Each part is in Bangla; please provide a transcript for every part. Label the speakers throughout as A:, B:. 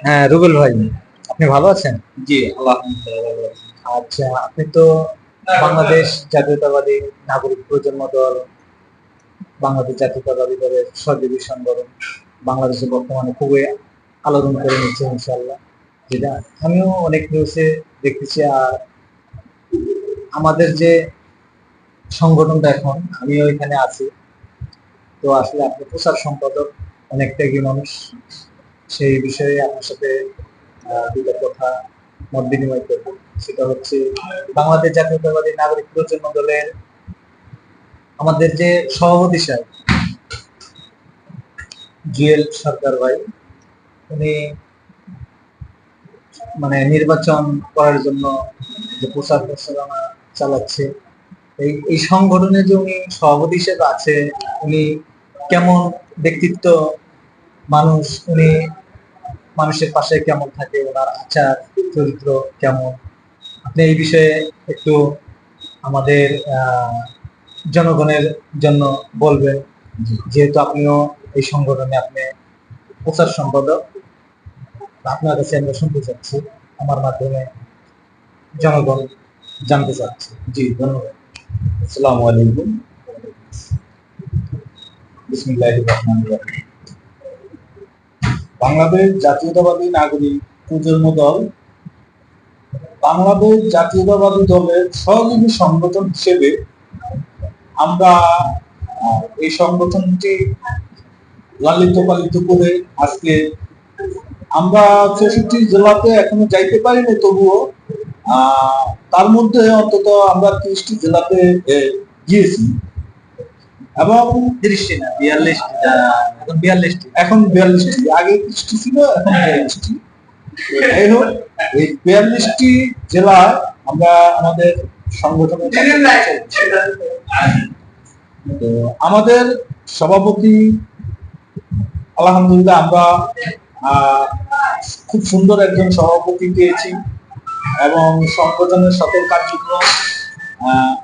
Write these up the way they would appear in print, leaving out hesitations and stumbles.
A: হ্যাঁ, রুবেল ভাই, আপনি ভালো আছেন?
B: জি, আলহামদুলিল্লাহ ভালো আছি।
A: আচ্ছা, আপনি তো বাংলাদেশ জাতীয়তাবাদী নাগরিক প্রজন্ম দল, বাংলাদেশ জাতীয়তাবাদী দলের সহযোগী সংগঠন বাংলাদেশে বর্তমানে খুবই আলোড়ন করে নিচ্ছে ইনশাল্লাহ, যেটা আমিও অনেক নিউজে দেখতেছি। আর আমাদের যে সংগঠনটা এখন, আমিও এখানে আছি। তো আসলে আপনি প্রচার সম্পাদক, অনেক ত্যাগী মানুষ, সেই বিষয়ে আপনার সাথে দুটো কথা মত বিনিময় করব। সেটা হচ্ছে বাংলাদেশ জাতীয়তাবাদী নাগরিক প্রজন্ম দলের আমাদের যে সভাপতি সাহেব জুয়েল সরকার ভাই, উনি মানে নির্বাচন করার জন্য যে প্রচার প্রচারণা চালাচ্ছে, এই সংগঠনে যে উনি সভাপতি হিসেবে আছে, উনি কেমন ব্যক্তিত্ব মানুষ, উনি মানুষের পাশে কেমন থাকে, ওনার আচার চরিত্র কেমন, আপনি এই বিষয়ে একটু আমাদের জনগণের জন্য বলবেন, যেহেতু আপনিও এই সংগঠনে আপনি প্রচার সম্পাদক। আপনার কাছে আমরা শুনতে চাচ্ছি, আমার মাধ্যমে জনগণ জানতে চাচ্ছে।
B: জি, ধন্যবাদ। আসসালামু আলাইকুম। বিসমিল্লাহির রহমানির রহিম। বাংলাদেশ জাতীয়তাবাদী নাগরিক প্রজন্ম দল বাংলাদেশ জাতীয়তাবাদী দলের সহযোগী সংগঠন হিসেবে আমরা এই সংগঠনটি লালিত পালিত করে আজকে আমরা 64 জেলাতে এখনো যাইতে পারিনি, তবুও তার মধ্যে অন্তত আমরা 30টি জেলাতে গিয়েছি এবং
A: 30টি না, 42টি, এখন 42টি।
B: এখন 42টি, আগে 30টি ছিল, এখন 42টি। এই হোক, এই 42টি জেলা আমরা আমাদের সংগঠনের তো আমাদের সভাপতি আলহামদুলিল্লাহ আমরা খুব সুন্দর একজন সভাপতি পেয়েছি এবং সংগঠনের সকল কার্যক্রম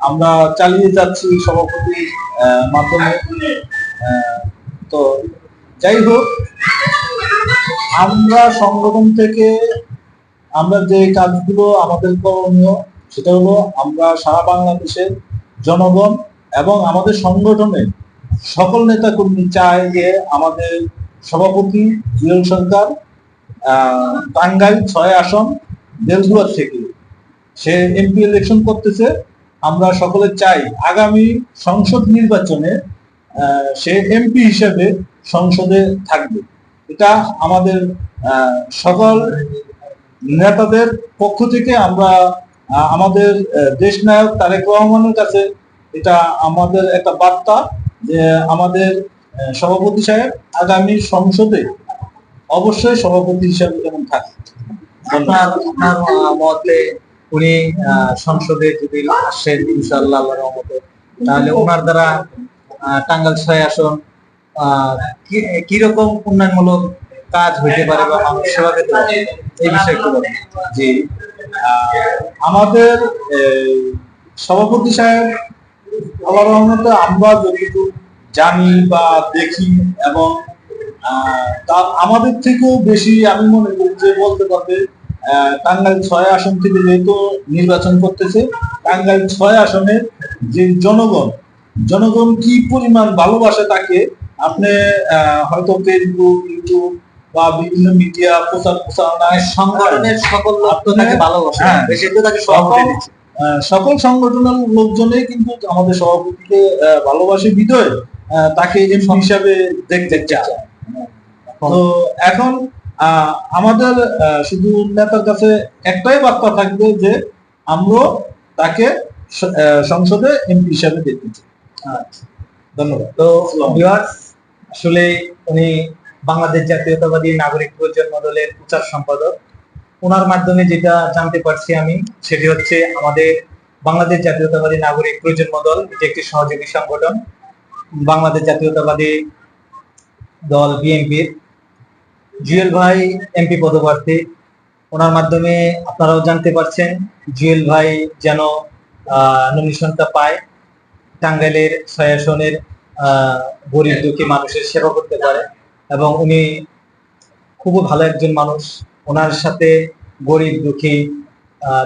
B: আমরা চালিয়ে যাচ্ছি সভাপতির মাধ্যমে। তো যাই হোক, আমরা সংগঠন থেকে আমরা যে কাজগুলো আমাদের করণীয়, সেটা হলো আমরা সারা বাংলাদেশের জনগণ এবং আমাদের সংগঠনের সকল নেতা কর্মী চায় যে আমাদের সভাপতি জুয়েল সরকার টাঙ্গাইল 6 আসন বেলগুয়ার থেকে সে এমপি ইলেকশন করতেছে। আমরা সকলে চাই আগামী সংসদ নির্বাচনে সে এমপি হিসেবে সংসদে থাকবে। এটা আমাদের সকল নেতাদের পক্ষ থেকে আমরা আমাদের দেশ নায়ক তারেক রহমানের কাছে এটা আমাদের একটা বার্তা যে আমাদের সভাপতি সাহেব আগামী সংসদে অবশ্যই সভাপতি হিসেবে যেমন থাকে।
A: আপনার মতে উনি সংসদে যদি আসেন ইনশাআল্লাহ আল্লাহর রহমতে, তাহলে ওনার দ্বারা টাঙ্গাইল 6 আসন কিরকম উন্নয়নমূলক কাজ হইতে পারে বা মানুষ সেবা পেতে পারে, এই বিষয়ে একটু বলুন।
B: জি, আমাদের সভাপতি সাহেব আল্লাহর রহমতে আমরা যতটুকু জানি বা দেখি এবং আমাদের থেকেও বেশি আমি মনে করি যে বলতে পারবে টাঙ্গাইল 6 আসন থেকে যেহেতু নির্বাচন করতেছে, টাঙ্গাইল 6 আসনের যে জনগণ কি পরিমাণ ভালোবাসে তাকে আপনি হয়তো ফেসবুক, ইউটিউব বা বিভিন্ন মিডিয়া প্রচারণায়
A: সংগঠনের সকল লোক তো তাকে ভালোবাসে, বেশি তো তাকে সভাপতি দিচ্ছে।
B: সকল সংগঠনের লোকজনেই কিন্তু আমাদের সভাপতিকে ভালোবাসে বিদয় তাকে এমপি হিসাবে দেখতে চায়। তো এখন আমাদের শুধু নেতার কাছে একটাই বার্তা থাকবে যে আমরা তাকে সংসদে এমপি হিসাবে দেখতে চাই।
A: ধন্যবাদ। তো ভিউয়ার্স, আসলে উনি বাংলাদেশ জাতীয়তাবাদী নাগরিক প্রজন্ম দলের প্রচার সম্পাদক। ওনার মাধ্যমে যেটা জানতে পারছি আমি, সেটি হচ্ছে আমাদের বাংলাদেশ জাতীয়তাবাদী নাগরিক প্রজন্ম দল এটি একটি সহযোগী সংগঠন বাংলাদেশ জাতীয়তাবাদী দল বিএনপির। জুয়েল ভাই এমপি পদপ্রার্থী, ওনার মাধ্যমে আপনারাও জানতে পারছেন জুয়েল ভাই যেন নমিনেশনটা পায়, টাঙ্গাইলের 6 আসনের গরিব দুঃখী মানুষের সেবা করতে পারে। এবং উনি খুবই ভালো একজন মানুষ। ওনার সাথে গরিব দুঃখী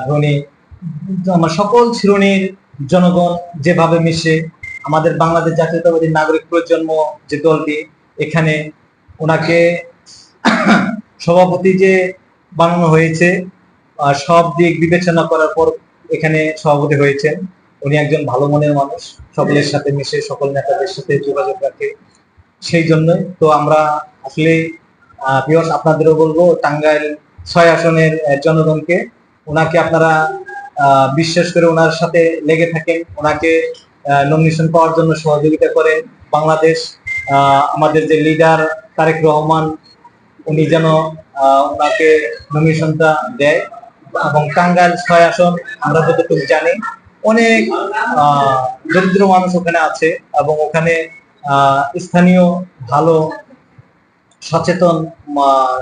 A: ধনী আমার সকল শ্রেণীর জনগণ যেভাবে মিশে, আমাদের বাংলাদেশ জাতীয়তাবাদী নাগরিক প্রজন্ম যে দলটি, এখানে ওনাকে সভাপতি যে বানানো হয়েছে, সব দিক বিবেচনা করার পর এখানে সভাপতি হয়েছেন। উনি একজন ভালো মনের মানুষ, সকলের সাথে মিশে সকল নেতাদের সাথে যোগাযোগ রাখে। সেই জন্যই তো আমরা আসলে ভিউয়ার্স আপনাদেরও বলবো, টাঙ্গাইল 6 আসনের জনগণকে, ওনাকে আপনারা বিশ্বাস করে ওনার সাথে লেগে থাকেন, ওনাকে নমিনেশন পাওয়ার জন্য সহযোগিতা করেন। বাংলাদেশ আমাদের যে লিডার তারেক রহমান, উনি যেন ওনাকে নমিনেশনটা দেয়। এবং টাঙ্গাইল 6 আসন আমরা যতটুকু জানি অনেক দরিদ্র মানুষ ওখানে আছে, এবং ওখানে স্থানীয় ভালো সচেতন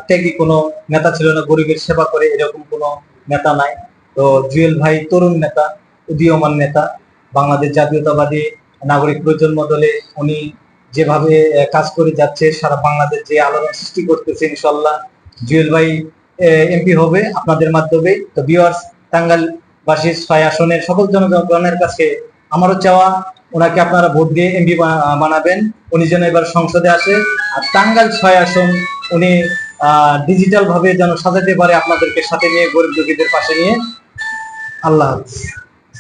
A: ত্যাগী কোনো নেতা ছিল না, গরিবের সেবা করে এরকম কোনো নেতা নাই। তো জুয়েল ভাই তরুণ নেতা, উদীয়মান নেতা, বাংলাদেশ জাতীয়তাবাদী নাগরিক প্রজন্ম দলে উনি যেভাবে কাজ করে যাচ্ছে, সারা বাংলাদেশ যে আলোড়ন সৃষ্টি করতেছে, ইনশাল্লাহ জুয়েল ভাই এমপি হবে আপনাদের মাধ্যমে। তো ভিউয়ার্স, টাঙ্গাইল বাসী 6 আসনের সকল জনগণের কাছে আমারও চাওয়া, ওনাকে আপনারা ভোট দিয়ে এমপি বানাবেন, উনি যেন এবার সংসদে আসে। আর টাঙ্গাইল 6 আসন উনি ডিজিটাল ভাবে যেন সাজাতে পারে, আপনাদেরকে সাথে নিয়ে, গরিব দুঃখীদের পাশে নিয়ে। আল্লাহ হাফেজ।